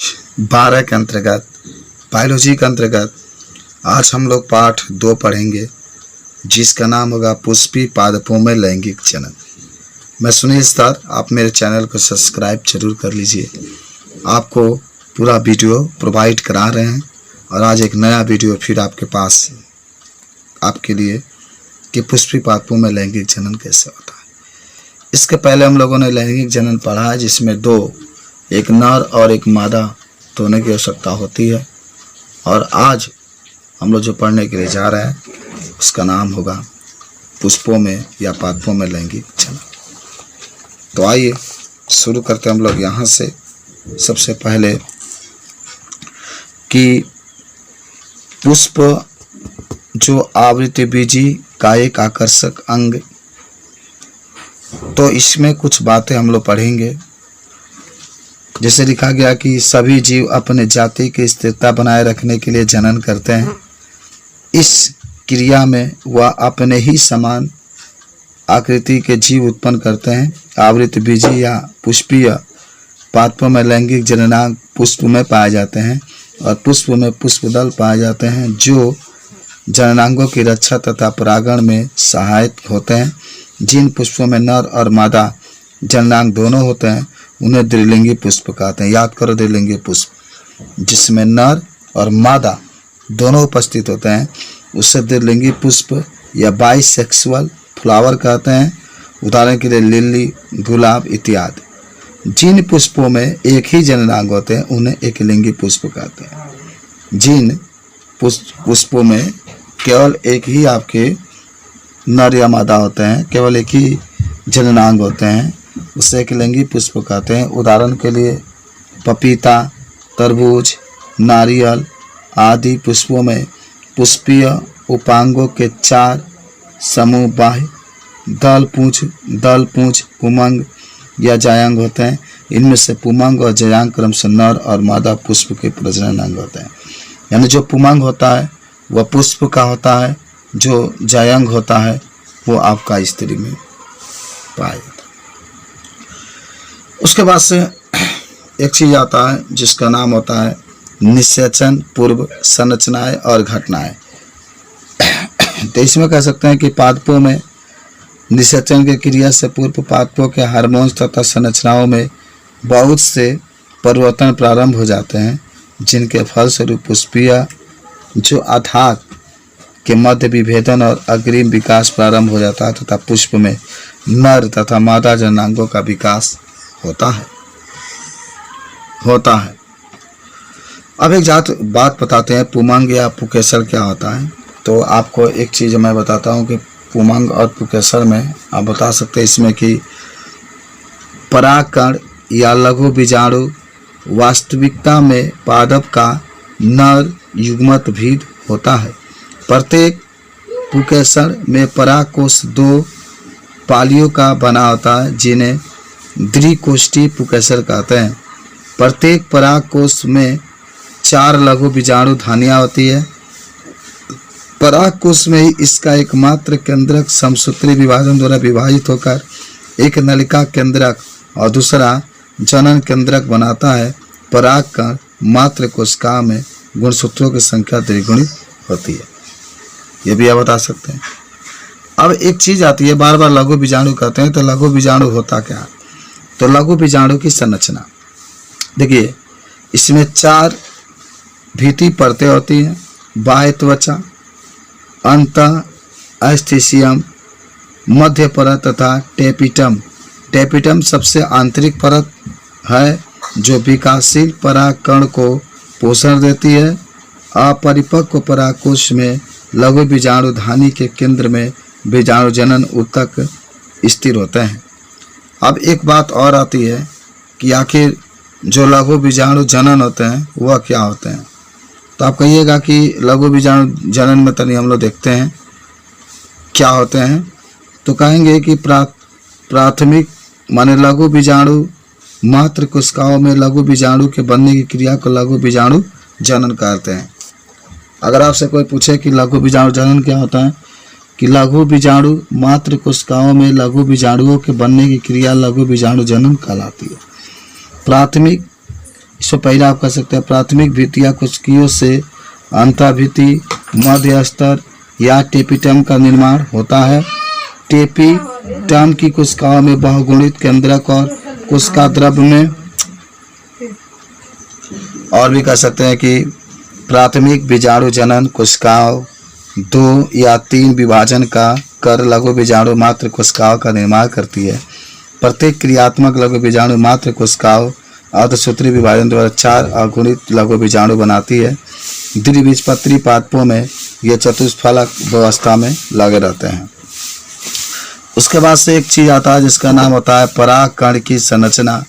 12 के अंतर्गत बायोलॉजी के अंतर्गत आज हम लोग पाठ 2 पढ़ेंगे, जिसका नाम होगा पुष्पी पादपों में लैंगिक जनन। मैं सुनील सर, आप मेरे चैनल को सब्सक्राइब जरूर कर लीजिए। आपको पूरा वीडियो प्रोवाइड करा रहे हैं और आज एक नया वीडियो फिर आपके पास आपके लिए कि पुष्पी पादपों में लैंगिक जनन कैसे होता है। इसके पहले हम लोगों ने लैंगिक जनन पढ़ा है, जिसमें 2, एक नर और एक मादा दोनों की आवश्यकता होती है। और आज हम लोग जो पढ़ने के लिए जा रहे हैं उसका नाम होगा पुष्पों में या पादपों में लैंगिक जनन। तो आइए शुरू करते हैं हम लोग यहाँ से। सबसे पहले कि पुष्प जो आवृतबीजी का एक आकर्षक अंग, तो इसमें कुछ बातें हम लोग पढ़ेंगे। जैसे लिखा गया कि सभी जीव अपने जाति की स्थिरता बनाए रखने के लिए जनन करते हैं। इस क्रिया में वह अपने ही समान आकृति के जीव उत्पन्न करते हैं। आवृतबीजी या पुष्पीय पादपों में लैंगिक जननांग पुष्प में पाए जाते हैं और पुष्प में पुष्पदल पाए जाते हैं, जो जननांगों की रक्षा तथा परागण में सहायक होते हैं। जिन पुष्पों में नर और मादा जननांग दोनों होते हैं उन्हें द्विलिंगी पुष्प कहते हैं। याद करो, द्विलिंगी पुष्प जिसमें नर और मादा दोनों उपस्थित होते हैं उसे द्विलिंगी पुष्प या बाइसेक्सुअल फ्लावर कहते हैं। उदाहरण के लिए लिली, गुलाब इत्यादि। जिन पुष्पों में एक ही जननांग होते हैं उन्हें एकलिंगी पुष्प कहते हैं। जिन पुष्पों में केवल एक ही आपके नर या मादा होते हैं, केवल एक ही जननांग होते हैं, उसे एकलिंगी पुष्प कहते हैं। उदाहरण के लिए पपीता, तरबूज, नारियल आदि पुष्पों में पुष्पीय उपांगों के 4 समूह बाह्य दल, पूंछ, पुमंग या जायांग होते हैं। इनमें से पुमंग और जायांग क्रमशः नर और मादा पुष्प के प्रजनन अंग होते हैं। यानी जो पुमंग होता है वह पुष्प का होता है, जो जायांग होता है वो आपका स्त्री में पाया जाता है। उसके बाद से एक चीज आता है जिसका नाम होता है निषेचन पूर्व संरचनाएं और घटनाएं। तो इसमें कह सकते हैं कि पादपों में निषेचन की क्रिया से पूर्व पादपों के हार्मोन्स तथा संरचनाओं में बहुत से परिवर्तन प्रारंभ हो जाते हैं, जिनके फलस्वरूप पुष्पीय जो आधार के मध्य विभेदन और अग्रिम विकास प्रारंभ हो जाता है तथा पुष्प में नर तथा मादा जननांगों का विकास होता है। अब एक बात बताते हैं, पुमंग या पुकेसर क्या होता है। तो आपको एक चीज़ मैं बताता हूँ कि पुमंग और पुकेसर में आप बता सकते हैं इसमें कि परागकण या लघु बीजाणु वास्तविकता में पादप का नर युग्मत भीद होता है। प्रत्येक पुकेसर में परागकोश 2 पालियों का बना होता है, जिन्हें द्विकोष्ठी पुकेसर कहते हैं। प्रत्येक परागकोश में 4 लघु बीजाणु धानियाँ होती है। परागकोश में ही इसका एकमात्र केंद्रक समसूत्री विभाजन द्वारा विभाजित होकर एक नलिका केंद्रक और दूसरा जनन केंद्रक बनाता है। परागकण मात्र कोशिका में गुणसूत्रों की संख्या द्विगुणित होती है। ये भी आप बता सकते हैं। अब एक चीज आती है, बार बार लघु बीजाणु कहते हैं, तो लघु बीजाणु होता क्या? तो लघु बीजाणु की संरचना देखिए, इसमें 4 भीति परतें होती हैं। बाह्य त्वचा, अंतः एस्थीसियम, मध्य परत तथा टेपिटम। टेपिटम सबसे आंतरिक परत है जो विकासशील परागकण को पोषण देती है। अपरिपक्व परागकोश में लघु बीजाणु धानी के केंद्र में बीजाणु जनन ऊतक स्थिर होते हैं। अब एक बात और आती है कि आखिर जो लघु बीजाणु जनन होते हैं वह क्या होते हैं। तो आप कहिएगा कि लघु बीजाणु जनन में तनी हम लोग देखते हैं क्या होते हैं। तो कहेंगे कि प्राथमिक माने लघु बीजाणु मात्र कोशिकाओं में लघु बीजाणु के बनने की क्रिया को लघु बीजाणु जनन कहते हैं। अगर आपसे कोई पूछे कि लघु बीजाणु जनन क्या होता है, कि लघु बीजाणु मात्र कोशिकाओं में लघु बीजाणुओं के बनने की क्रिया लघु बीजाणु जनन कहलाती है। प्राथमिक इसको पहले आप कह सकते हैं प्राथमिक भित्तियाँ कोशिकाओं से अंतःभित्ति, मध्य स्तर या टेपिटम का निर्माण होता है। टेपिटम की कोशिकाओं में बहुगुणित केंद्रक और कोशिका द्रव्य में, और भी कह सकते हैं कि प्राथमिक बीजाणु जनन कोशिकाओं 2 या 3 विभाजन का कर लघु बीजाणु मात्र कोशिकाओं का निर्माण करती है। प्रत्येक क्रियात्मक लघु बीजाणु मात्र कोशिकाओं अर्धसूत्री विभाजन द्वारा 4 अगुणित लघु बीजाणु बनाती है। द्विबीजपत्री पादपों में ये चतुष्फलक व्यवस्था में लगे रहते हैं। उसके बाद से एक चीज आता है जिसका नाम होता है परागकण की संरचना।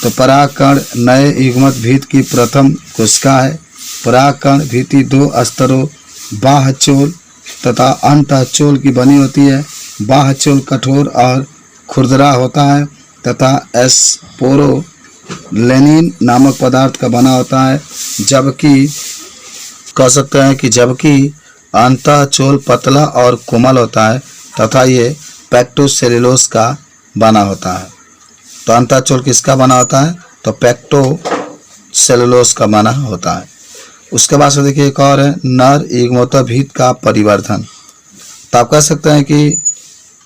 तो परागकण नए युग्मत भित्ति की प्रथम कोशिका है। परागकण भित्ति 2 स्तरों बाह्यचोल तथा अंतःचोल की बनी होती है। बाह्यचोल कठोर और खुरदरा होता है तथा स्पोरोलेनिन नामक पदार्थ का बना होता है, जबकि कह सकते हैं कि अंतःचोल पतला और कोमल होता है तथा ये पेक्टोसेलुलोज का बना होता है। तो अंतःचोल किसका बना होता है? तो पेक्टोसेलुलोज का बना होता है। उसके बाद से देखिए एक और है नर युग्मोत्भिद का परिवर्धन। तो आप कह सकते हैं कि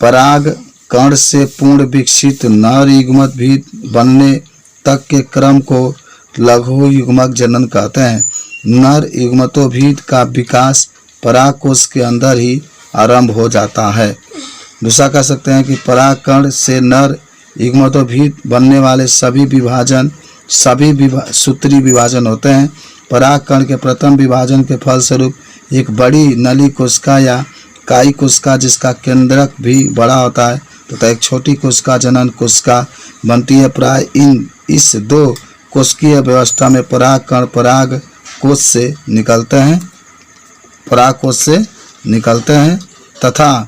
पराग कण से पूर्ण विकसित नर युग्मोत्भिद बनने तक के क्रम को लघु युग्मक जनन कहते हैं। नर युग्मोत्भिद का विकास परागकोश के अंदर ही आरंभ हो जाता है। दूसरा कह सकते हैं कि परागकण से नर युग्मोत्भिद बनने वाले सभी सूत्री विभाजन होते हैं। परागकण के प्रथम विभाजन के फलस्वरूप एक बड़ी नली कोशिका या काई कोशिका जिसका केंद्रक भी बड़ा होता है तथा एक छोटी कोशिका जनन कोशिका बनती है। प्राय इस 2 कोशिकीय व्यवस्था में परागकण परागकोश से निकलते हैं तथा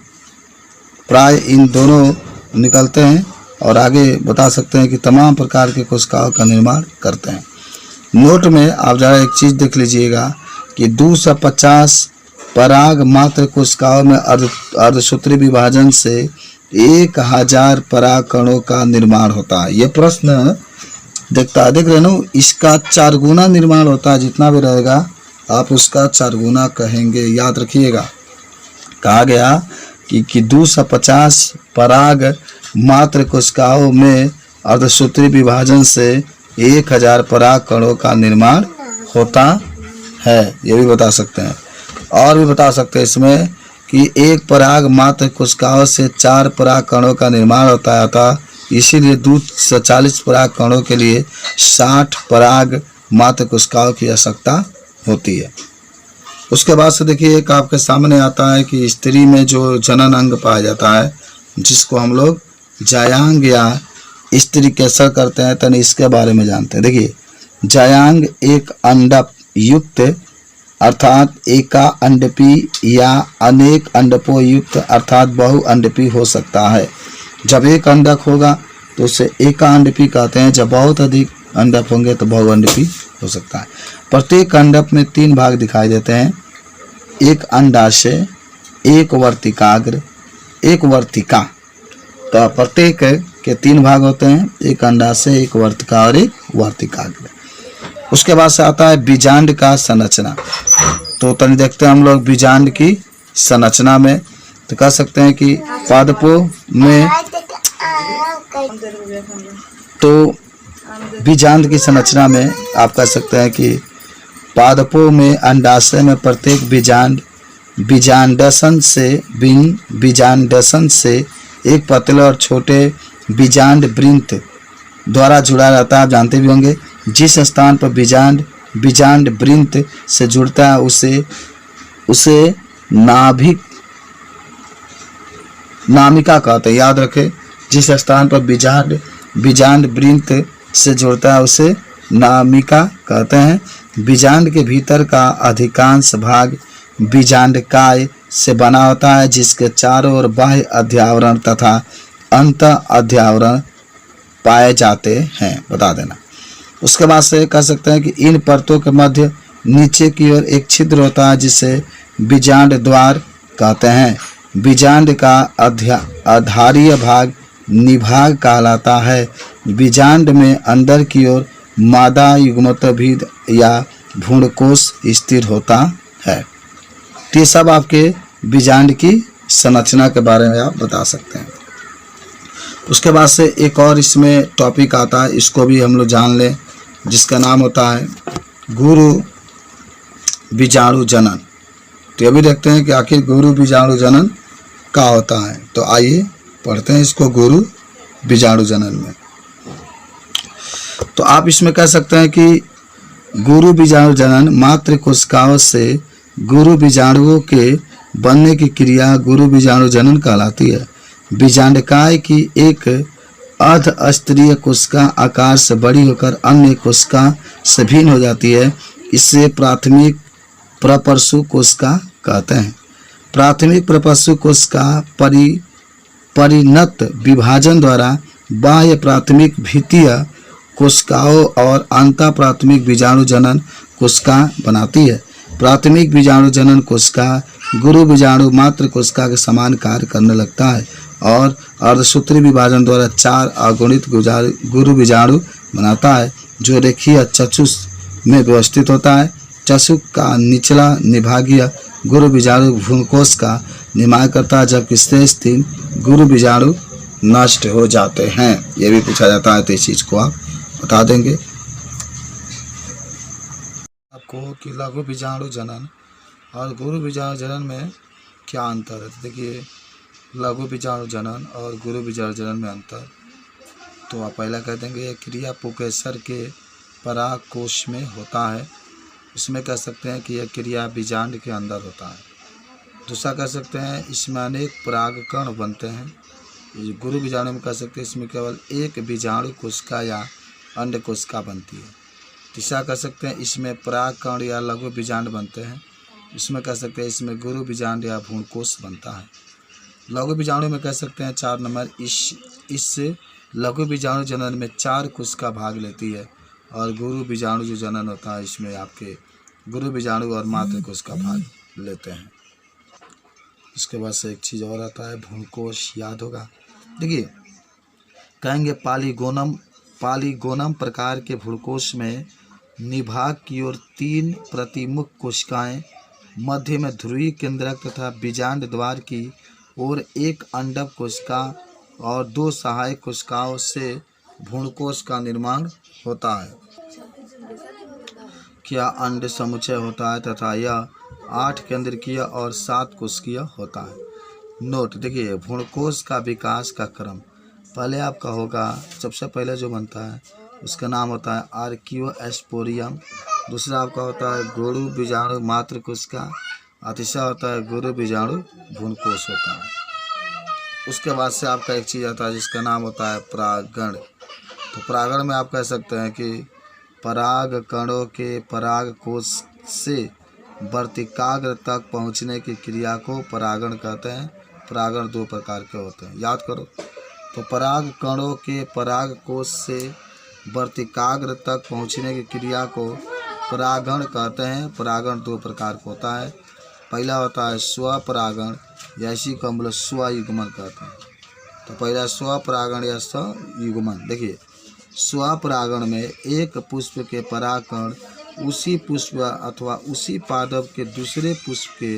प्राय इन दोनों निकलते हैं और आगे बता सकते हैं कि तमाम प्रकार के कोशिकाओं का निर्माण करते हैं। नोट में आप जरा एक चीज़ देख लीजिएगा कि 250 पराग मात्र कोशिकाओं में अर्धसूत्री विभाजन से 1000 परागकणों का निर्माण होता है। ये प्रश्न देख रहे ना, इसका 4 गुना निर्माण होता है। जितना भी रहेगा आप उसका 4 गुना कहेंगे, याद रखिएगा। कहा गया कि 250 पराग मात्र कोशिकाओं में अर्धसूत्री विभाजन से 1000 पराग कणों का निर्माण होता है। ये भी बता सकते हैं। और भी बता सकते हैं इसमें कि एक पराग मात्र कोशिकाओं से 4 पराग कणों का निर्माण होता है, अतः इसीलिए 240 पराग कणों के लिए 60 पराग मात्र कोशिकाओं की आवश्यकता होती है। उसके बाद से देखिए एक आपके सामने आता है कि स्त्री में जो जनन अंग पाया जाता है जिसको हम लोग जायांग या स्त्री केसर करते हैं, तो इसके बारे में जानते हैं। देखिए जायांग एक अंडप युक्त अर्थात एका अंडपी या अनेक अंडपों युक्त अर्थात बहुअंडपी हो सकता है। जब एक अंडक होगा तो उसे एका अंडपी कहते हैं। जब बहुत अधिक अंडप होंगे तो बहुअंडपी हो सकता है। प्रत्येक अंडप में 3 भाग दिखाई देते हैं, एक अंडाशय, एक वर्तिकाग्र, एक वर्तिका। तो प्रत्येक के 3 भाग होते हैं, एक अंडाशय, एक वर्तिका और एक वर्तिकाग्र। उसके बाद से आता है बीजांड का संरचना। तो तनी देखते हैं हम लोग बीजांड की संरचना में। तो कह सकते हैं कि पादपों में तो बीजांड की संरचना में आप कह सकते हैं कि पादपों में अंडाशय में प्रत्येक बीजांडसन से एक पतले और छोटे बीजांड वृंत द्वारा जुड़ा रहता है। आप जानते भी होंगे जिस स्थान पर बीजांड वृंत से जुड़ता है उसे नामिका कहते हैं। याद रखें, जिस स्थान पर बीजांड वृंत से जुड़ता है उसे नामिका कहते हैं। बीजांड के भीतर का अधिकांश भाग बीजांडकाय से बना होता है, जिसके चारों ओर बाह्य अध्यावरण तथा अंत अध्यावरण पाए जाते हैं। बता देना। उसके बाद से कह सकते हैं कि इन परतों के मध्य नीचे की ओर एक छिद्र होता है जिसे बीजांड द्वार कहते हैं। बीजांड का आधारीय भाग निभाग कहलाता है। बीजांड में अंदर की ओर मादा युग्मतभिद या भ्रूणकोश स्थिर होता है। तो ये सब आपके बीजांड की संरचना के बारे में आप बता सकते हैं। उसके बाद से एक और इसमें टॉपिक आता है, इसको भी हम लोग जान लें, जिसका नाम होता है गुरु बीजाणु जनन। तो ये भी देखते हैं कि आखिर गुरु बीजाणु जनन क्या होता है। तो आइए पढ़ते हैं इसको गुरु बीजाणु जनन में। तो आप इसमें कह सकते हैं कि गुरु बीजाणु जनन मात्र कोशिकाओं से गुरु बीजाणुओं के बनने की क्रिया गुरु बीजाणु जनन कहलाती है। बीजांडकाय की एक अर्धस्तरीय कोशिका आकार से बड़ी होकर अन्य कोशिका से भिन्न हो जाती है। इससे प्राथमिक प्रपर्शु कोशिका कहते हैं। प्राथमिक प्रपर्शु कोशिका परिणत विभाजन द्वारा बाह्य प्राथमिक भीतीय कोशिकाओं और अंतः प्राथमिक बीजाणु जनन कोशिका बनाती है। प्राथमिक बीजाणु जनन कोशिका गुरु बीजाणु मात्र कोशिका के समान कार्य करने लगता है और अर्धसूत्री विभाजन द्वारा 4 अगुणित गुरु बीजाणु बनाता है, जो रेखीय चक्षुष में व्यवस्थित होता है। चक्षु का निचला निभागीय गुरु बीजाणु भ्रूणकोश का निर्माण करता है, जबकि शेष 3 गुरु बीजाणु नष्ट हो जाते हैं। ये भी पूछा जाता है, तो इस चीज को आप बता देंगे आपको कि लघु बीजाणु जनन और गुरु बीजाणु जनन में क्या अंतर है। तो देखिए, लघु बीजाणु जनन और गुरु बीजाणु जनन में अंतर, तो आप पहला कह देंगे ये क्रिया पुंकेसर के पराग कोश में होता है। इसमें कह सकते हैं कि यह क्रिया बीजांड के अंदर होता है। दूसरा कह सकते हैं इसमें अनेक परागकण बनते हैं। ये गुरु बीजाणु में कह सकते हैं इसमें केवल एक बीजाणु कोशिका या अंड कोशिका बनती है। तीसरा कह सकते हैं इसमें परागकण या लघु बीजांड बनते हैं। इसमें कह सकते हैं इसमें गुरु बीजांड या भ्रूणकोश बनता है। लघु बीजाणु में कह सकते हैं 4 नंबर, इस लघु बीजाणु जनन में 4 कोशिका भाग लेती है और गुरु बीजाणु जो जनन होता है इसमें आपके गुरु बीजाणु और मात्र कोशिका भाग लेते हैं। इसके बाद से एक चीज़ और आता है भ्रूणकोश, याद होगा। देखिए, कहेंगे पॉलीगोनम प्रकार के भ्रूणकोश में निभाग की ओर 3 प्रतिमुख कोशिकाएं, मध्य में ध्रुवीय केंद्रक तथा बीजांड द्वार की ओर 1 अंडक कोशिका और 2 सहायक कोशिकाओं से भ्रूणकोश का निर्माण होता है। क्या अंड समुच्चय होता है तथा यह 8 केंद्रकीय और 7 कोशिकीय होता है। नोट, देखिए भ्रूणकोश का विकास का क्रम पहले आपका होगा, सबसे पहले जो बनता है उसका नाम होता है आर्कियोस्पोरियम। दूसरा आपका होता है गुरु बीजाणु मात्र कोशिका और तीसरा होता है गुरु बीजाणु भ्रूणकोश होता है। उसके बाद से आपका एक चीज़ आता है जिसका नाम होता है परागण। तो परागण में आप कह सकते हैं कि पराग कणों के पराग कोश से वर्तिकाग्र तक पहुंचने की क्रिया को परागण कहते हैं। परागण 2 प्रकार के होते हैं, याद करो। तो पराग कणों के पराग कोश से वर्तिकाग्र तक पहुंचने की क्रिया को परागण कहते हैं। परागण 2 प्रकार का होता है। पहला होता है स्वपरागण, या इसी को हम लोग स्वयुग्मन कहते हैं। तो पहला स्वपरागण या स्वयुग्मन। देखिए, स्वपरागण में एक पुष्प के परागकण उसी पुष्प अथवा उसी पादप के दूसरे पुष्प के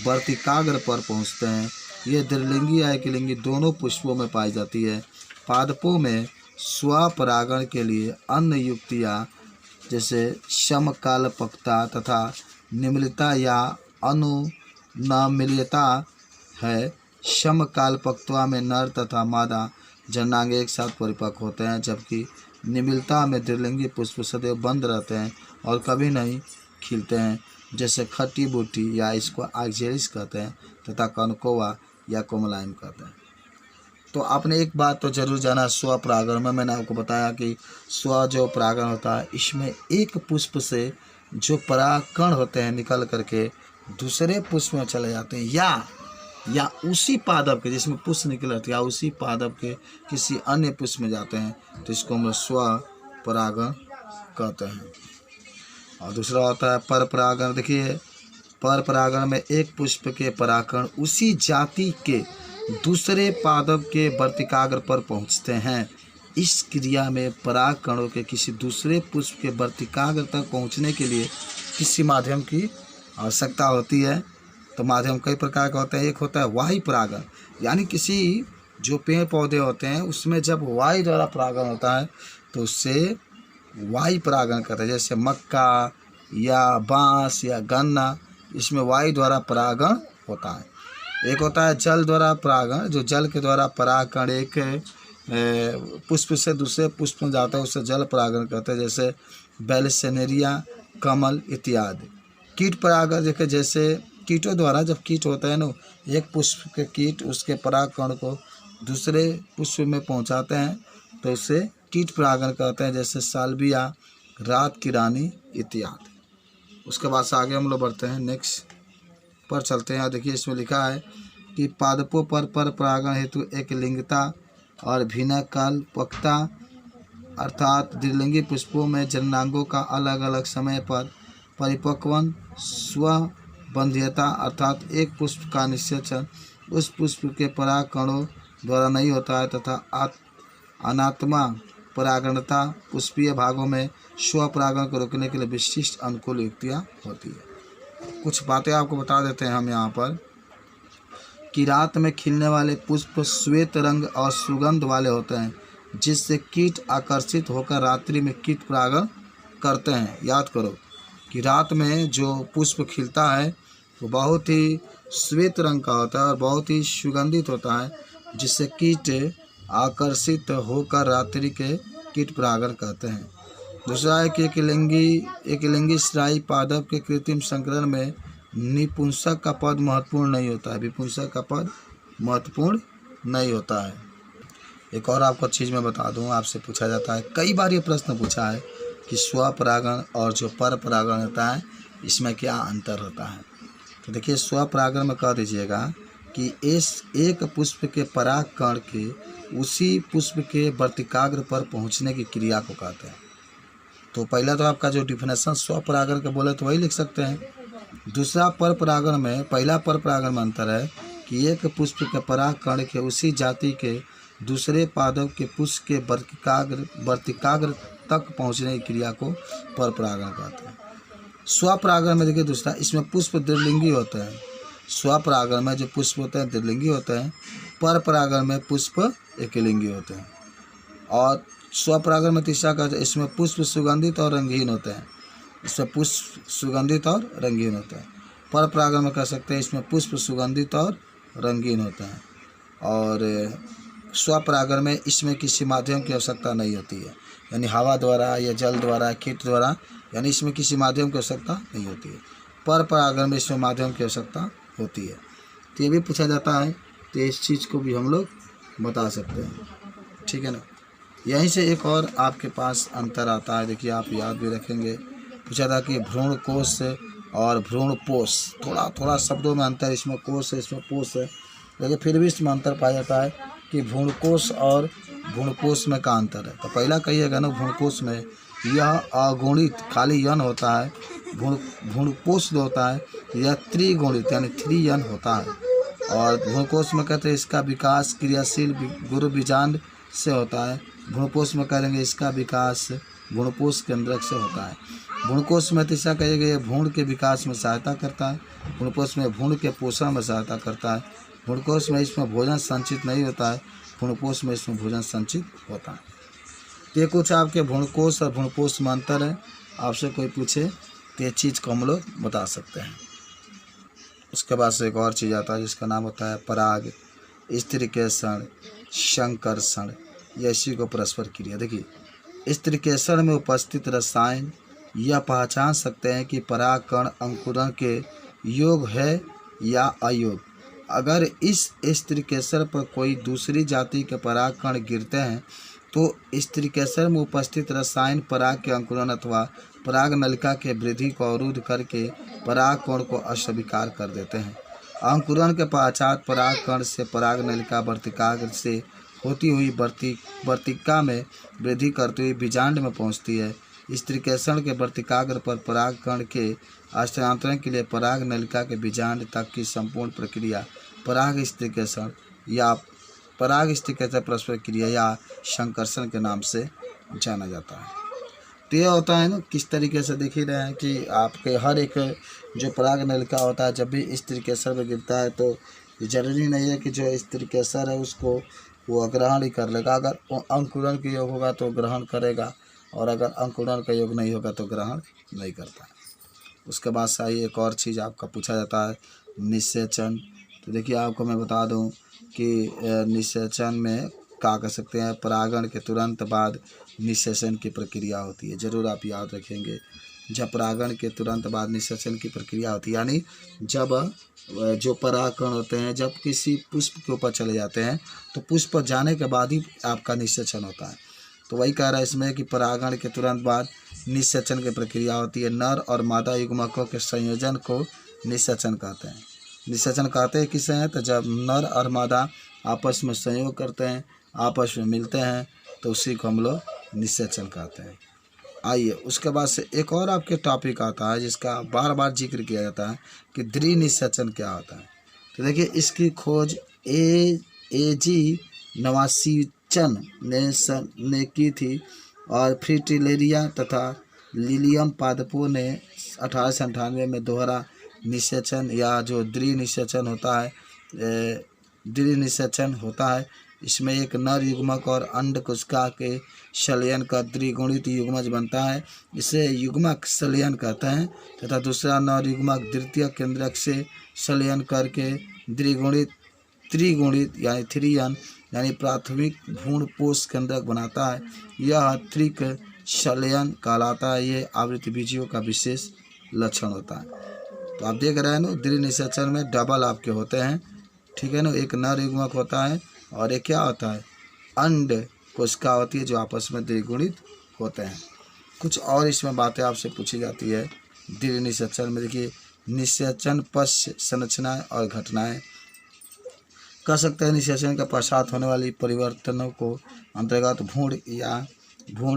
वर्तिकाग्र पर पहुंचते हैं। ये द्विलिंगी या एकलिंगी दोनों पुष्पों में पाई जाती है। पादपों में स्वपरागण के लिए अन्य युक्तियाँ जैसे समकालपकता तथा निम्नता या अनुनामिलता है। समकालपक्तता में नर तथा मादा जननांग एक साथ परिपक्व होते हैं, जबकि निम्नता में द्विलिंगी पुष्प सदैव बंद रहते हैं और कभी नहीं खिलते हैं, जैसे खट्टी बूटी या इसको आक्जेलिस कहते हैं तथा कनकोवा या कोमलाइम कहते हैं। तो आपने एक बात तो जरूर जाना, स्वपरागण में मैंने आपको बताया कि स्व जो परागण होता है इसमें एक पुष्प से जो परागकण होते हैं निकल करके दूसरे पुष्प में चले जाते हैं, या उसी पादप के जिसमें पुष्प निकले या उसी पादप के किसी अन्य पुष्प में जाते हैं, तो इसको हम स्वपरागण कहते हैं। और दूसरा होता है परपरागण। देखिए, परपरागण में एक पुष्प के परागकण उसी जाति के दूसरे पादप के वर्तिकाग्र पर पहुंचते हैं। इस क्रिया में पराग कणों के किसी दूसरे पुष्प के वर्तिकाग्र तक पहुँचने के लिए किसी माध्यम की आवश्यकता होती है। तो माध्यम कई प्रकार का होता है। एक होता है वायु परागण, यानी किसी जो पेड़ पौधे होते हैं उसमें जब वायु द्वारा परागण होता है तो उससे वायु परागण करते हैं। जैसे मक्का या बांस या गन्ना, इसमें वायु द्वारा परागण होता है। एक होता है जल द्वारा परागण, जो जल के द्वारा परागण एक पुष्प से दूसरे पुष्प में जाता है, उससे जल परागण करते हैं, जैसे बेलसेनेरिया, कमल इत्यादि। कीट परागण देखे, जैसे कीटों द्वारा, जब कीट होता है ना, एक पुष्प के कीट उसके परागकण को दूसरे पुष्प में पहुंचाते हैं तो उससे कीट परागण करते हैं, जैसे साल्विया, रात की रानी इत्यादि। उसके बाद से आगे हम लोग बढ़ते हैं, नेक्स्ट पर चलते हैं। देखिए इसमें लिखा है कि पादपों पर परागण हेतु एक लिंगता और भिन्न कल्पकता, अर्थात द्विलिंगी पुष्पों में जननांगों का अलग अलग समय पर परिपक्वन स्वबंध्यता, अर्थात एक पुष्प का निषेचन उस पुष्प के पराग कणों द्वारा नहीं होता है, तथा अनात्मा परागणता पुष्पीय भागों में स्वपरागण को रोकने के लिए विशिष्ट अनुकूल युक्तियाँ होती है। कुछ बातें आपको बता देते हैं हम यहाँ पर कि रात में खिलने वाले पुष्प श्वेत रंग और सुगंध वाले होते हैं, जिससे कीट आकर्षित होकर रात्रि में कीट परागण करते हैं। याद करो कि रात में जो पुष्प खिलता है वो बहुत ही श्वेत रंग का होता है और बहुत ही सुगंधित होता है, जिससे कीट आकर्षित होकर रात्रि के कीट परागण करते हैं। दूसरा है कि एकलिंगी स्राई पादप के कृत्रिम संकरण में निपुंसक का पद महत्वपूर्ण नहीं होता है, विपुंसक का पद महत्वपूर्ण नहीं होता है। एक और आपको चीज़ मैं बता दूं, आपसे पूछा जाता है, कई बार ये प्रश्न पूछा है कि स्वपरागण और जो पर परागण होता है इसमें क्या अंतर होता है। तो देखिए स्वपरागण में कह दीजिएगा कि इस एक पुष्प के पराग कण के उसी पुष्प के वर्तिकाग्र पर पहुंचने की क्रिया को कहते हैं। तो पहला तो आपका जो डिफिनेशन स्वपरागण का बोले तो वही लिख सकते हैं। दूसरा पर परागण में, पहला पर परागण में अंतर है कि एक पुष्प के पराग कण के उसी जाति के दूसरे पादप के पुष्प के वर्तिकाग्र तक पहुंचने की क्रिया को पर परागण कहते हैं। स्वपरागण में देखिए दूसरा, इसमें पुष्प द्विलिंगी होते हैं। स्वपरागण में जो पुष्प होते हैं द्विलिंगी होते हैं, पर परागण में पुष्प एकलिंगी होते हैं। और स्वपरागण में तीसरा का, इसमें पुष्प सुगंधित और रंगीन होते हैं। इसमें पुष्प सुगंधित और रंगीन होते हैं। पर परागण में कह सकते हैं इसमें पुष्प सुगंधित और रंगीन होते हैं। और स्वपरागण में इसमें किसी माध्यम की आवश्यकता नहीं होती है, यानी हवा द्वारा या जल द्वारा, कीट द्वारा, यानी इसमें किसी माध्यम की आवश्यकता नहीं होती है। पर परागण में इसमें माध्यम की आवश्यकता होती है। तो ये भी पूछा जाता है, तो इस चीज़ को भी हम लोग बता सकते हैं, ठीक है ना। यहीं से एक और आपके पास अंतर आता है, देखिए आप याद भी रखेंगे। पूछा था कि भ्रूण कोश और भ्रूण पोष, थोड़ा थोड़ा शब्दों में अंतर, इसमें कोश है इसमें पोष है, लेकिन फिर भी इसमें अंतर पाया जाता है कि भ्रूणकोश और भ्रूणपोष में का अंतर है। तो पहला कहिएगा ना, भ्रूणकोश में यह अगुणित खाली यन होता है, भ्रूणपोष जो होता है यह त्रिगुणित यानी 3 यन होता है। और भ्रूणकोश में कहते हैं इसका विकास क्रियाशील गुरु बीजांड से होता है। भ्रूणपोष में कहेंगे इसका विकास भ्रूणपोष केंद्रक से होता है। भ्रूणकोश में तीसरा कहिएगा ये भ्रूण के विकास में सहायता करता है। भ्रूणपोष में भ्रूण के पोषण में सहायता करता है। भ्रूणकोश में इसमें भोजन संचित नहीं होता है, भ्रूणपोष में इसमें भोजन संचित होता है। तो ये कुछ आपके भ्रूणकोश और भ्रूणपोष में अंतर है। आपसे कोई पूछे तो ये चीज़ को हम लोग बता सकते हैं। उसके बाद से एक और चीज़ आता है जिसका नाम होता है पराग, स्त्रीकेषण, संकर्षण, ये इसी को परस्पर क्रिया। देखिए स्त्रीकेषण में उपस्थित रसायन यह पहचान सकते हैं कि पराग कण अंकुरण के योग है या अयोग। अगर इस स्त्रीकेषण पर कोई दूसरी जाति के पराग कण गिरते हैं तो स्त्रीकेषण में उपस्थित रसायन पराग के अंकुरण अथवा पराग नलिका के वृद्धि को अवरुद्ध करके पराग कण को अस्वीकार कर देते हैं। अंकुरण के पश्चात पराग कण से पराग नलिका वर्तिकाग्र से होती हुई वर्तिका में वृद्धि करती हुई बीजांड में पहुंचती है। स्त्रीकेषण के वर्तिकाग्र पर पराग कण के स्थानांतरण के लिए पराग नलिका के बीजांड तक की संपूर्ण प्रक्रिया पराग स्त्रीकेषण या पराग स्थितिकर्ता परस्पर क्रिया या संकर्षण के नाम से जाना जाता है। तो यह होता है ना, किस तरीके से देख ही रहे हैं कि आपके हर एक जो पराग नलिका होता है जब भी स्त्री केसर में गिरता है तो जरूरी नहीं है कि जो स्त्री केसर है उसको वो ग्रहण ही कर लेगा। अगर वो अंकुरण का योग होगा तो ग्रहण करेगा, और अगर अंकुरण का योग नहीं होगा तो ग्रहण नहीं करता है। उसके बाद से एक और चीज़ आपका पूछा जाता है, निषेचन। तो देखिए आपको मैं बता दूं कि निषेचन में क्या कर सकते हैं, परागण के तुरंत बाद निषेचन की प्रक्रिया होती है। ज़रूर आप याद रखेंगे, जब परागण के तुरंत बाद निषेचन की प्रक्रिया होती है, यानी जब जो परागकण होते हैं जब किसी पुष्प के ऊपर चले जाते हैं तो पुष्प पर जाने के बाद ही आपका निषेचन होता है। तो वही कह रहा है इसमें कि परागण के तुरंत बाद निषेचन की प्रक्रिया होती है। नर और मादा युग्मकों के संयोजन को निषेचन कहते हैं। निषेचन कहते हैं किसे हैं, तो जब नर और मादा आपस में संयोग करते हैं, आपस में मिलते हैं, तो उसी को हम लोग निषेचन कहते हैं। आइए उसके बाद से एक और आपके टॉपिक आता है जिसका बार बार जिक्र किया जाता है कि द्विनिषेचन क्या होता है। तो देखिए इसकी खोज A.G. नवासीचन ने की थी, और फ्रिटिलेरिया तथा लिलियम पादपों ने 1898 में दोहरा निषेचन या जो द्विनिषेचन होता है, इसमें एक नर युग्मक और अंड कोशिका के संलयन का द्विगुणित युग्मज बनता है, इसे युग्मक संलयन कहते हैं, तथा दूसरा नर युग्मक द्वितीय केंद्रक से संलयन करके त्रिगुणित यानी थ्रीयन यानी प्राथमिक भ्रूणपोष केंद्रक बनाता है। यह त्रिक संलयन कहलाता है। ये आवृत्तिबीजियों का विशेष लक्षण होता है। तो आप देख रहे हैं ना, द्विनिषेचन में डबल आपके होते हैं, ठीक है ना। एक नर युग्मक होता है और एक क्या होता है, अंड कोशिका होती है जो आपस में द्विगुणित होते हैं। कुछ और इसमें बातें आपसे पूछी जाती है द्विनिषेचन में। देखिए निषेचन पश्च संरचनाएं और घटनाएं कह सकते हैं। निषेचन के पश्चात होने वाली परिवर्तनों को अंतर्गत भ्रूण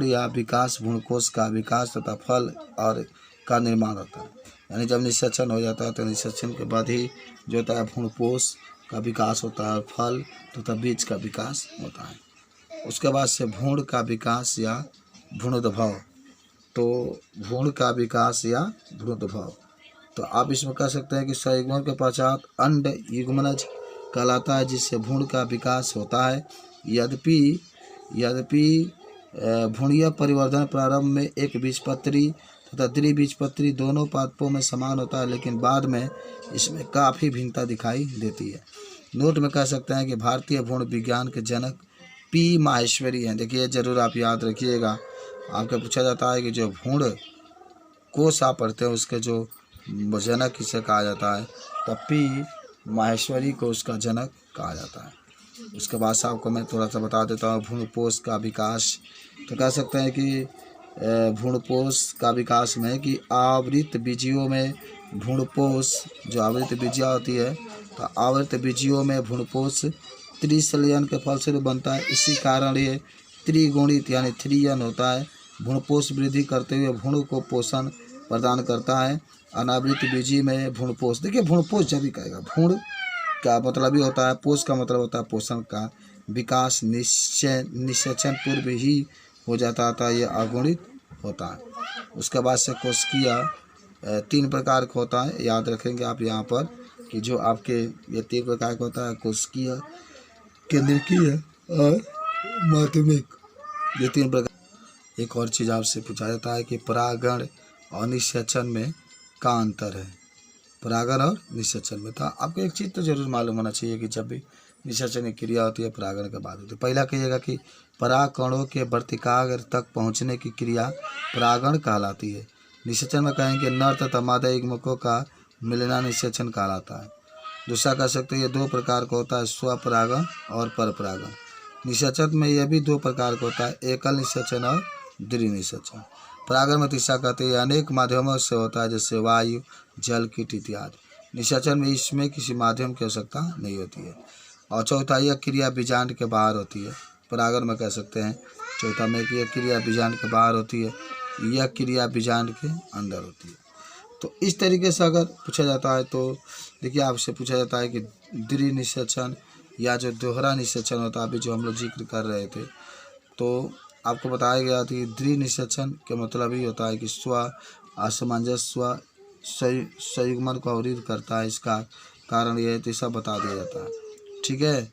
या विकास, भ्रूणकोश का विकास तथा फल और का निर्माण होता है। यानी जब निषेचन हो जाता है तो निषेचन के बाद ही जो होता है भ्रूणकोश का विकास होता है, फल तथा बीज का विकास होता है। उसके बाद से भ्रूण का विकास या भ्रूणोद्भव। तो भ्रूण का विकास या भ्रूणोद्भव, तो आप इसमें कह सकते हैं कि संयुग्मन के पश्चात अंड युग्मनज कहलाता है, जिससे भ्रूण का विकास होता है। यद्यपि भ्रूणीय परिवर्धन प्रारंभ में एक बीजपत्री तथा द्विबीजपत्री दोनों पादपों में समान होता है, लेकिन बाद में इसमें काफ़ी भिन्नता दिखाई देती है। नोट में कह सकते हैं कि भारतीय भ्रूण विज्ञान के जनक P. माहेश्वरी हैं। देखिए ज़रूर आप याद रखिएगा, आपको पूछा जाता है कि जो भ्रूण कोश आप पढ़ते हैं उसके जो जनक किसे कहा जाता है, तो P. माहेश्वरी को उसका जनक कहा जाता है। उसके बाद से आपको मैं थोड़ा सा बता देता हूँ भ्रूणपोष का विकास। तो कह सकते हैं कि भ्रूणपोष का विकास में कि आवृत बीजियों में भ्रूणपोष, जो आवृत बीजिया होती है, तो आवृत बीजियों में भ्रूणपोष त्रिसंलयन के फलस्वरूप बनता है। इसी कारण ये त्रिगुणित यानी थ्रीयन होता है। भ्रूणपोष वृद्धि करते हुए भ्रूण को पोषण प्रदान करता है। अनावृत बीजी में भ्रूणपोष, देखिए भ्रूणपोष जब भी कहेगा, भ्रूण का मतलब ही होता है, पोष का मतलब होता है पोषण का विकास निषेचन पूर्व ही हो जाता था, ये अगुणित होता है। उसके बाद से कोशिकीय 3 प्रकार का होता है, याद रखेंगे आप यहाँ पर कि जो आपके ये 3 प्रकार का होता है, कोशिकीय, केंद्रकीय और माध्यमिक, ये 3 प्रकार। एक और चीज़ आपसे पूछा जाता है कि परागण और निषेचन में क्या अंतर है। परागण और निषेचन में, तो आपको एक चीज़ तो जरूर मालूम होना चाहिए कि जब भी निषेचन की क्रिया होती है परागण के बाद होती है। पहला कहिएगा कि परागकणों के वर्तिकाग्र तक पहुंचने की क्रिया परागण कहलाती है। निषेचन में कहेंगे नर तथा मादा युग्मकों का मिलना निषेचन कहलाता है। दूसरा कह सकते हैं ये 2 प्रकार का होता है, स्वपरागण और परपरागण। निषेचन में यह भी 2 प्रकार का होता है, एकल निषेचन और द्विनिषेचन। परागण में तीसरा कहते हैं अनेक माध्यमों से होता है, जैसे वायु, जल, कीट इत्यादि। निषेचन में इसमें किसी माध्यम की आवश्यकता नहीं होती है। और चौथा, यह क्रिया बीजांड के बाहर होती है। परागण में कह सकते हैं चौथा में कि यह क्रिया बीजांड के बाहर होती है, यह क्रिया बीजांड के अंदर होती है। तो इस तरीके से अगर पूछा जाता है तो देखिए आपसे पूछा जाता है कि द्विनिषेचन या जो दोहरा निषेचन होता है, अभी जो हम लोग जिक्र कर रहे थे, तो आपको बताया गया कि द्विनिषेचन के मतलब ही होता है कि स्व असमंजस स्व संयुग्मन को अवरुद्ध करता है। इसका कारण यह है तो सब बता दिया जाता है। ठीक है,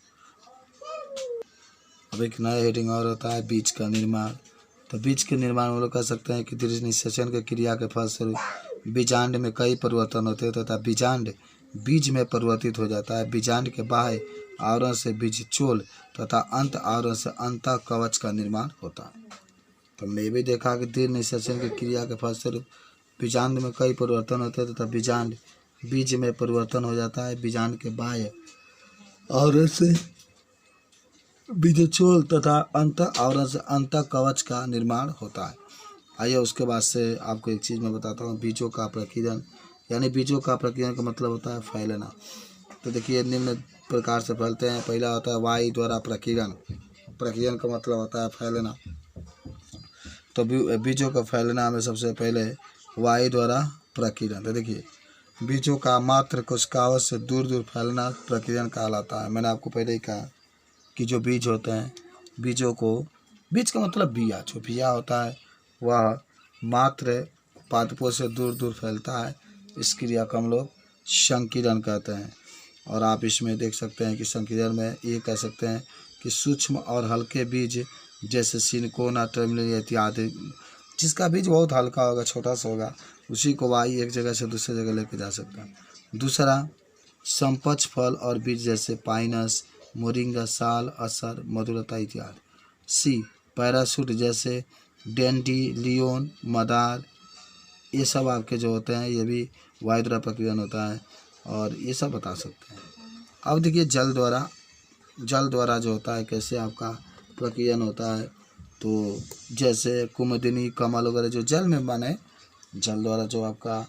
अब एक नया हेडिंग और होता है बीज का निर्माण। तो बीज के निर्माण हम लोग कह सकते हैं कि द्विनिषेचन के क्रिया के फलस्वरूप बीजांड में कई परिवर्तन होते हैं तथा बीजांड बीज में परिवर्तित हो जाता है। बीजांड के बाह्य आवरण से बीजचोल तथा अंत आवरण से अंतः कवच का निर्माण होता है। तो हमने ये भी देखा कि द्विनिषेचन की क्रिया के फलस्वरूप बीजांड में कई परिवर्तन होते हैं तथा बीजांड बीज में परिवर्तन हो जाता है। बीजांड के बाह्य आवरण से बीजचोल तथा अंत आवरण से अंत कवच का निर्माण होता है। आइए उसके बाद से आपको एक चीज़ मैं बताता हूँ, बीजों का प्रकीर्णन। यानी बीजों का प्रकीर्णन का मतलब होता है फैलना। तो देखिए निम्न प्रकार से फैलते हैं। पहला होता है वायु द्वारा प्रकीर्णन। प्रकीर्णन का मतलब होता है फैलना। तो बीजों का फैलना में सबसे पहले वायु द्वारा प्रकीर्णन। तो देखिए बीजों का मात्र कोशिकाओं से दूर दूर फैलना प्रकीर्णन कहलाता है। मैंने आपको पहले ही कहा कि जो बीज होते हैं, बीजों को, बीज का मतलब बिया, जो बिया होता है वह मात्र पादपों से दूर दूर फैलता है। इस क्रिया को हम लोग संकीरण कहते हैं। और आप इसमें देख सकते हैं कि संकीरण में ये कह सकते हैं कि सूक्ष्म और हल्के बीज जैसे सिनकोना टर्मिनल इत्यादि, जिसका बीज बहुत हल्का होगा, छोटा सा होगा, उसी को वायु एक जगह से दूसरी जगह लेके जा सकता है। दूसरा संपच फल और बीज जैसे पाइनस, मोरिंगा, साल, असर, मधुरता इत्यादि। सी पैराशूट जैसे डेंडिलियन, मदार, ये सब आपके जो होते हैं ये भी वायु द्वारा प्रकीर्णन होता है और ये सब बता सकते हैं। अब देखिए जल द्वारा जो होता है कैसे आपका प्रकीर्णन होता है। तो जैसे कुमुदिनी, कमल वगैरह जो जल में बने, जल द्वारा जो आपका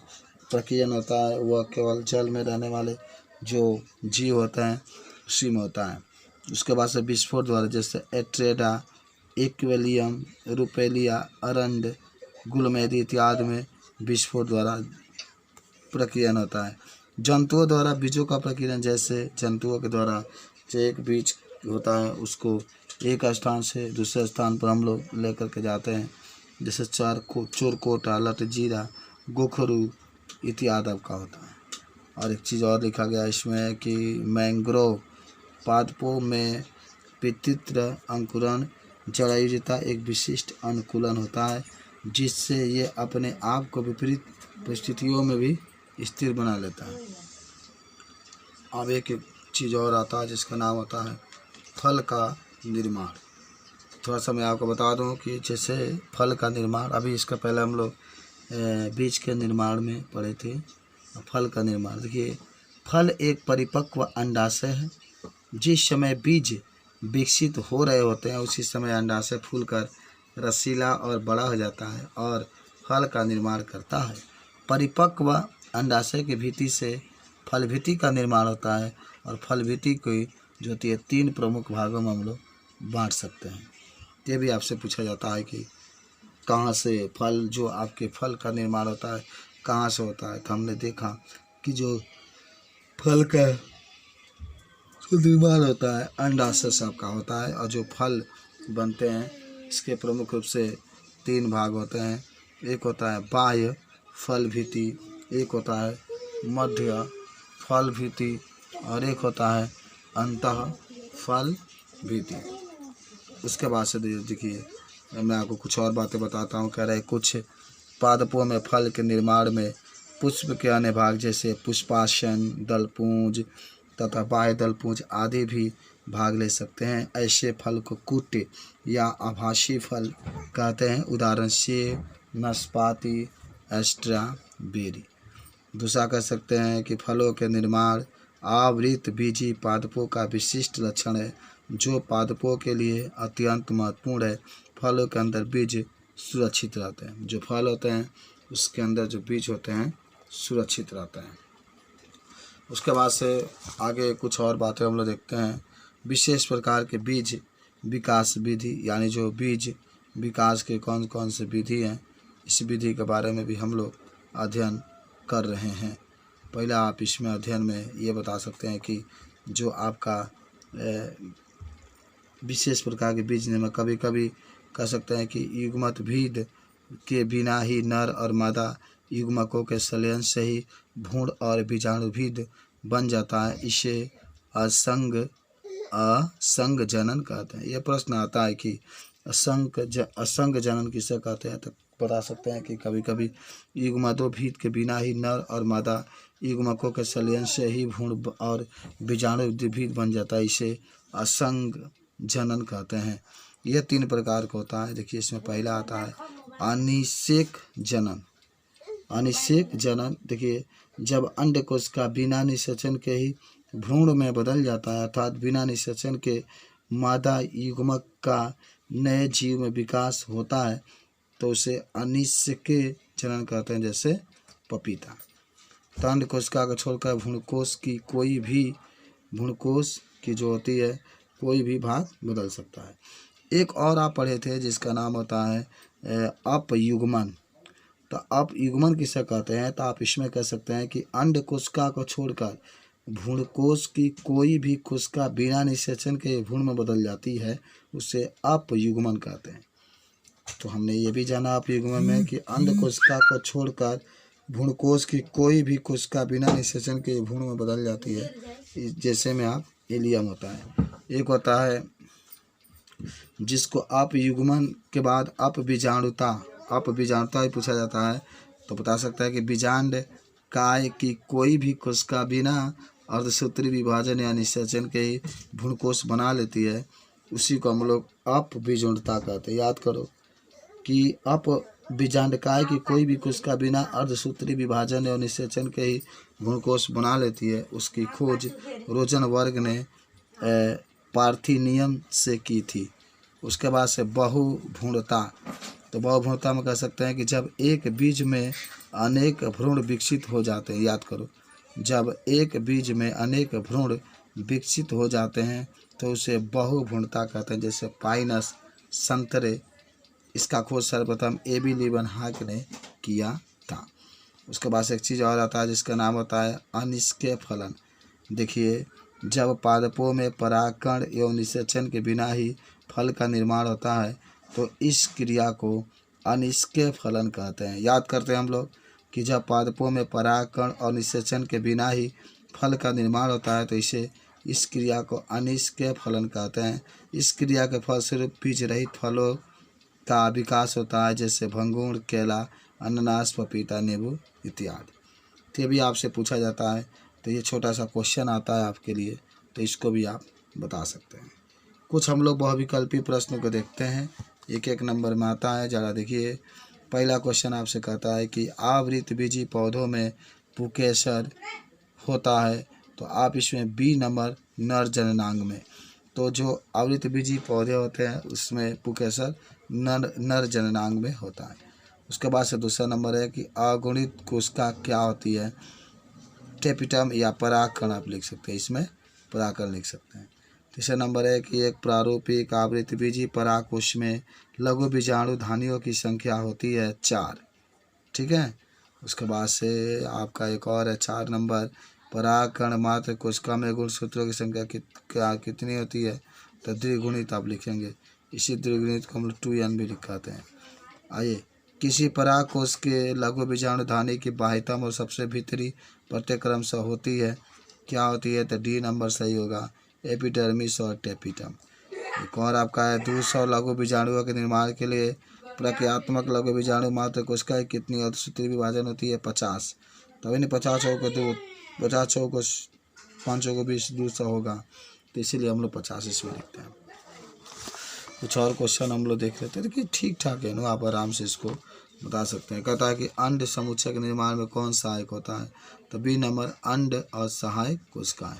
प्रकीर्णन होता है वह केवल जल में रहने वाले जो जीव होते हैं उसी में होता है। उसके बाद से विस्फोट द्वारा जैसे एट्रेडा, एक्वेलियम, रुपेलिया, अरंड, गुलमेदी इत्यादि में विस्फोट द्वारा प्रकीर्णन होता है। जंतुओं द्वारा बीजों का प्रकीर्णन जैसे जंतुओं के द्वारा जो एक बीज होता है उसको एक स्थान से दूसरे स्थान पर हम लोग लेकर के जाते हैं, जैसे चोरकोटा, लटजीरा, गोखरू इत्यादि आपका होता है। और एक चीज़ और लिखा गया इसमें कि मैंग्रोव पादपों में पितृ अंकुरण जरायुजता एक विशिष्ट अनुकूलन होता है जिससे ये अपने आप को विपरीत परिस्थितियों में भी स्थिर बना लेता है। अब एक चीज़ और आता है जिसका नाम होता है फल का निर्माण। थोड़ा सा मैं आपको बता दूं कि जैसे फल का निर्माण, अभी इसका पहले हम लोग बीज के निर्माण में पढ़े थे। फल का निर्माण देखिए, फल एक परिपक्व अंडाशय है। जिस समय बीज विकसित हो रहे होते हैं उसी समय अंडाशय फूलकर रसीला और बड़ा हो जाता है और फल का निर्माण करता है। परिपक्व अंडाशय की भित्ति से फल भित्ति का निर्माण होता है और फल भित्ति को जो होती है 3 प्रमुख भागों में हम लोग बांट सकते हैं। ये भी आपसे पूछा जाता है कि कहाँ से फल, जो आपके फल का निर्माण होता है कहाँ से होता है। तो हमने देखा कि जो फल का निर्माण होता है अंडाशय से आपका होता है और जो फल बनते हैं इसके प्रमुख रूप से 3 भाग होते हैं। एक होता है बाह्य फल भित्ति, एक होता है मध्य फल भित्ति और एक होता है अंतः फल भित्ति। उसके बाद से देखिए मैं आपको कुछ और बातें बताता हूँ। कह रहे कुछ पादपों में फल के निर्माण में पुष्प के अन्य भाग जैसे पुष्पासन, दलपुंज तथा बाह्य दलपुंज आदि भी भाग ले सकते हैं। ऐसे फल को कुट या आभासी फल कहते हैं, उदाहरण सेब, नाशपाती, स्ट्रॉबेरी। दूसरा कह सकते हैं कि फलों के निर्माण आवृत बीजी पादपों का विशिष्ट लक्षण है जो पादपों के लिए अत्यंत महत्वपूर्ण है। फलों के अंदर बीज सुरक्षित रहते हैं। जो फल होते हैं उसके अंदर जो बीज होते हैं सुरक्षित रहते हैं। उसके बाद से आगे कुछ और बातें हम लोग देखते हैं। विशेष प्रकार के बीज विकास विधि, यानी जो बीज विकास के कौन कौन से विधि हैं इस विधि के बारे में भी हम लोग अध्ययन कर रहे हैं। पहला आप इसमें अध्ययन में ये बता सकते हैं कि जो आपका विशेष प्रकार के बीज निर्माण, कभी कभी कह सकते हैं कि युग्मत भेद के बिना ही नर और मादा युग्मकों के संलयन से ही भ्रूण और बीजाणु भेद बन जाता है। इसे असंग जनन कहते हैं। यह प्रश्न आता है कि असंग जनन किसे कहते हैं, तो बता सकते हैं कि कभी कभी युग्मकों भेद के बिना ही नर और मादा युग्मकों के संलयन से ही भ्रूण और बीजाणु भेद बन जाता है। इसे असंग जनन कहते हैं। यह 3 प्रकार का होता है। देखिए, इसमें पहला आता है अनिषेक जनन। अनिषेक जनन, देखिए, जब अंडकोश का बिना निषेचन के ही भ्रूण में बदल जाता है, अर्थात बिना निषेचन के मादा युग्मक का नए जीव में विकास होता है, तो उसे अनिषेक जनन कहते हैं। जैसे पपीता। तो अंडकोशिका को छोड़कर भ्रूणकोश की जो होती है कोई भी भाग बदल सकता है। एक और आप पढ़े थे जिसका नाम होता है अपयुग्मन। तो अपयुग्मन किसे कहते हैं, तो आप इसमें कह सकते हैं कि अंडकोशिका को छोड़कर भ्रूणकोश की कोई भी कोशिका बिना निषेचन के भ्रूण में बदल जाती है, उसे अपयुग्मन कहते हैं। तो हमने ये भी जाना अपयुग्मन में कि अंडकोशिका को छोड़कर भ्रूणकोश की कोई भी कोशिका बिना निषेचन के भ्रूण में बदल जाती है। जैसे में आप एलियम होता है। एक होता है जिसको अपयुग्मन के बाद अपबीजाणुता ही पूछा जाता है, तो बता सकता है कि बीजांड काय की कोई भी कोशिका बिना अर्धसूत्री विभाजन या निषेचन के ही भ्रूणकोश बना लेती है, उसी को हम लोग अपबीजाणुता कहते हैं। याद करो कि बीजांडकाय की कोई भी कोशिका बिना अर्धसूत्री विभाजन और निषेचन के ही भ्रूणकोश बना लेती है, उसकी खोज रोजनबर्ग ने पार्थिनियम से की थी। उसके बाद से बहुभ्रूणता। तो बहुभ्रूणता में कह सकते हैं कि जब एक बीज में अनेक भ्रूण विकसित हो जाते हैं। याद करो, जब एक बीज में अनेक भ्रूण विकसित हो जाते हैं तो उसे बहुभ्रूणता कहते हैं। जैसे पाइनस, संतरे, इसका खोज सर्वप्रथम एबी लीबनहाक ने किया था। उसके बाद एक चीज़ और आता है जिसका नाम होता है अनिष्क्रिय फलन। देखिए, जब पादपों में परागकण एवं निषेचन के बिना ही फल का निर्माण होता है, तो इस क्रिया को अनिष्क्रिय फलन कहते हैं। याद करते हैं हम लोग कि जब पादपों में परागकण और निषेचन के बिना ही फल का निर्माण होता है, तो इस क्रिया को अनिष्क्रिय फलन कहते हैं। इस क्रिया के फलस्वरूप बीज रहित फलों का विकास होता है, जैसे भंगूर, केला, अनानास, पपीता, नींबू इत्यादि। तो ये भी आपसे पूछा जाता है। तो ये छोटा सा क्वेश्चन आता है आपके लिए, तो इसको भी आप बता सकते हैं। कुछ हम लोग बहुविकल्पी प्रश्नों को देखते हैं, एक एक नंबर में आता है। ज़रा देखिए, पहला क्वेश्चन आपसे कहता है कि आवृतबीजी पौधों में पुकेसर होता है, तो आप इसमें बी नंबर नर जननांग में। तो जो आवृतबीजी पौधे होते हैं उसमें पुकेसर नर जननांग में होता है। उसके बाद से दूसरा नंबर है कि अगुणित कोशिका क्या होती है, टेपिटम या परागकण आप लिख सकते हैं, इसमें परागकण लिख सकते हैं। तीसरा नंबर है कि एक प्रारूपिक आवृतबीजी परागकोश में लघु बीजाणु धानियों की संख्या होती है 4। ठीक है। उसके बाद से आपका एक और है 4 नंबर, परागकण मात्र कोशिका में गुणसूत्रों की संख्या कितनी होती है, तो द्विगुणित आप लिखेंगे। इसी द्विगुणित को हम लोग 2n भी लिखाते हैं। आइए, किसी पराग कोश के लघु बीजाणु धानी की बाह्यतम और सबसे भीतरी प्रत्यक्रम से होती है, क्या होती है, तो डी नंबर सही होगा, एपिडर्मिस और टेपिटम। एक और आपका है 200 लघु बीजाणुओं के निर्माण के लिए प्रक्रियात्मक लघु बीजाणु मात्र कोशिका की कितनी अर्धसूत्री विभाजन होती है, 50। तभी नहीं 50 को 5 को 20 200 होगा, तो इसीलिए हम लोग 50 इसमें लिखते हैं। कुछ और क्वेश्चन हम लोग देख लेते हैं। देखिए, ठीक ठाक है ना, आप आराम से इसको बता सकते हैं। कहता है कि अंड समुच्चय के निर्माण में कौन सहायक होता है, तो बी नंबर अंड और सहायक कोशिकाएं।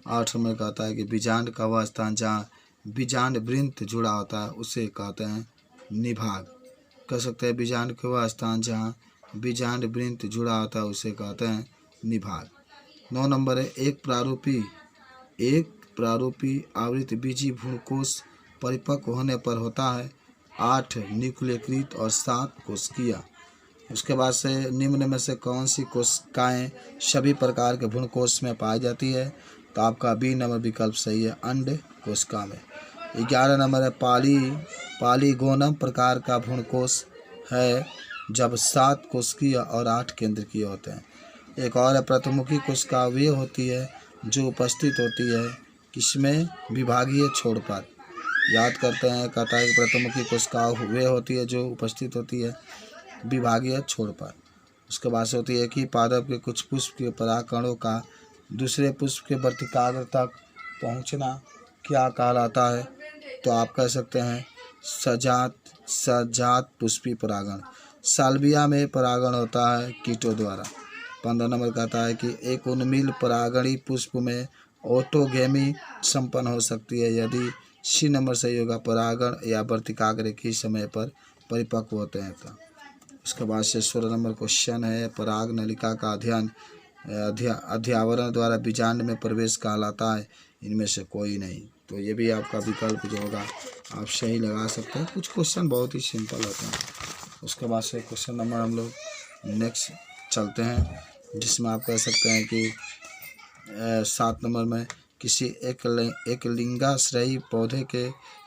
8 में कहता है कि बीजांड का वह स्थान जहाँ बीजांड वृंत जुड़ा होता है उसे कहते हैं निभाग। कह सकते हैं बीजांड का वह स्थान जहाँ बीजांड वृंत जुड़ा होता है उसे कहते हैं निभाग। 9 नंबर है एक प्रारूपी आवृतबीजी भ्रूणकोश परिपक्व होने पर होता है 8 न्यूक्लियकृत और 7 कोशिकीय। उसके बाद से निम्न में से कौन सी कोशिकाएं सभी प्रकार के भ्रूणकोश में पाई जाती है, तो आपका बी नंबर विकल्प सही है, अंड कोशिका में। 11 नंबर है पॉलीगोनम प्रकार का भ्रूणकोश है जब 7 कोशिकीय और 8 केंद्रकीय होते हैं। एक और है प्रथमुखी कोशिका वे होती है जो उपस्थित होती है किसमें, विभागीय छोर पर। याद करते हैं, कहता है कि प्रथमुखी कोशिका वे होती है जो उपस्थित होती है विभागीय छोर पर। उसके बाद से होती है कि पादप के कुछ पुष्प के परागकणों का दूसरे पुष्प के वर्तिकाग्र तक पहुंचना क्या कहलाता है, तो आप कह सकते हैं सजात पुष्पी परागण। साल्विया में परागण होता है कीटों द्वारा। 15 नंबर कहता है कि एक उन्मील परागणी पुष्प में ऑटोगेमी संपन्न हो सकती है यदि सी नंबर सही होगा, परागण या वर्तिकाग्र एक ही समय पर परिपक्व होते हैं। तो उसके बाद से 16 नंबर क्वेश्चन है पराग नलिका का अध्ययन अध्यावरण द्वारा बीजांड में प्रवेश कहलाता है, इनमें से कोई नहीं। तो ये भी आपका विकल्प जो होगा आप सही लगा सकते हैं। कुछ क्वेश्चन बहुत ही सिंपल होते हैं। उसके बाद से क्वेश्चन नंबर हम लोग नेक्स्ट चलते हैं, जिसमें आप कह सकते हैं कि 7 नंबर में किसी एक लिंगाश्रयी पौधे के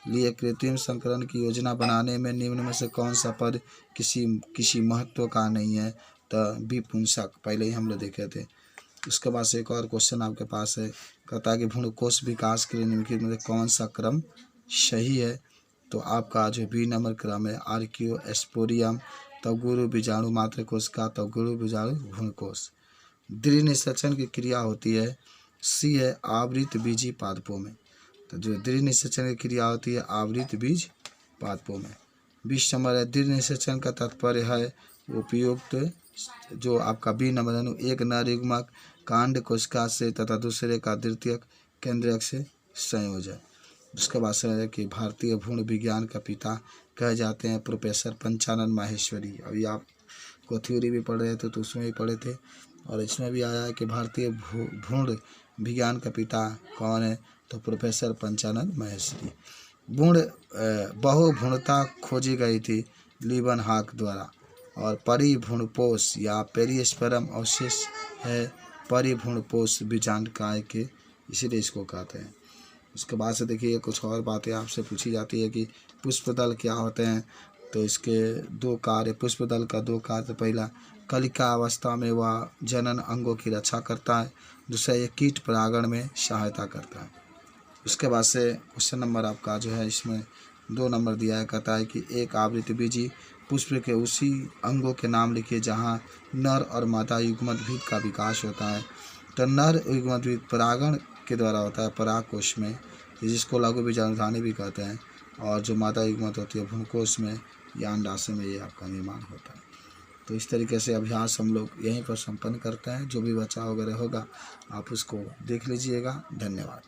लिए कृत्रिम संकरण की योजना बनाने में निम्न में से कौन सा पद किसी महत्व का नहीं है, तो विपुंसक, पहले ही हम लोग देखे थे। उसके बाद से एक और क्वेश्चन आपके पास है, कहता है कि भ्रूणकोश विकास के लिए निम्नलिखित में कौन सा क्रम सही है, तो आपका जो बी नंबर क्रम है आर्कियोस्पोरियम, तब गुरु बीजाणु मात्र कोशिका, तब गुरु बीजाणु भ्रूणकोश। दृढ़ निषेचन की क्रिया होती है, सी है आवृत बीजी पादपों में। तो जो दृढ़ निषेचन की क्रिया होती है आवृत बीज पादपों में। 20 नंबर है दृढ़ निषेचन का तात्पर्य है उपयुक्त, जो आपका बी नंबर है एक नर युग्मक कांड कोशिका से तथा दूसरे का द्वितीयक केंद्रक से संयोजन। उसके बाद से है कि भारतीय भ्रूण विज्ञान का पिता कहे जाते हैं प्रोफेसर पंचानन माहेश्वरी। अभी आप को थ्योरी भी पढ़ रहे थे तो उसमें भी पढ़े थे, और इसमें भी आया है कि भारतीय भ्रूण विज्ञान का पिता कौन है, तो प्रोफेसर पंचानन माहेश्वरी। बहुभ्रूणता खोजी गई थी लीबनहाक द्वारा, और परिभ्रूणपोष या पेरिस्पर्म अवशेष है परिभ्रूणपोष बीजांड काय के, इसीलिए इसको कहते हैं। उसके बाद से देखिए कुछ और बातें आपसे पूछी जाती है कि पुष्पदल क्या होते हैं, तो इसके 2 कार्य, पुष्पदल का 2 कार्य, पहला कलिका अवस्था में वह जनन अंगों की रक्षा करता है, दूसरा ये कीट परागण में सहायता करता है। उसके बाद से क्वेश्चन नंबर आपका जो है इसमें 2 नंबर दिया है, कहता है कि एक आवृत बीजी पुष्प के उसी अंगों के नाम लिखिए जहाँ नर और मादा युग्मद्वीप का विकास होता है। तो नर युग्मद्वीप परागण के द्वारा होता है परागकोश में, जिसको लघु बीजाणुधानी भी कहते हैं, और जो मादा युग्मत होती है भ्रूणकोश में या अंडाशय में, ये आपका निर्माण होता है। तो इस तरीके से अभ्यास हम लोग यहीं पर संपन्न करते हैं। जो भी बचा वगैरह होगा आप उसको देख लीजिएगा। धन्यवाद।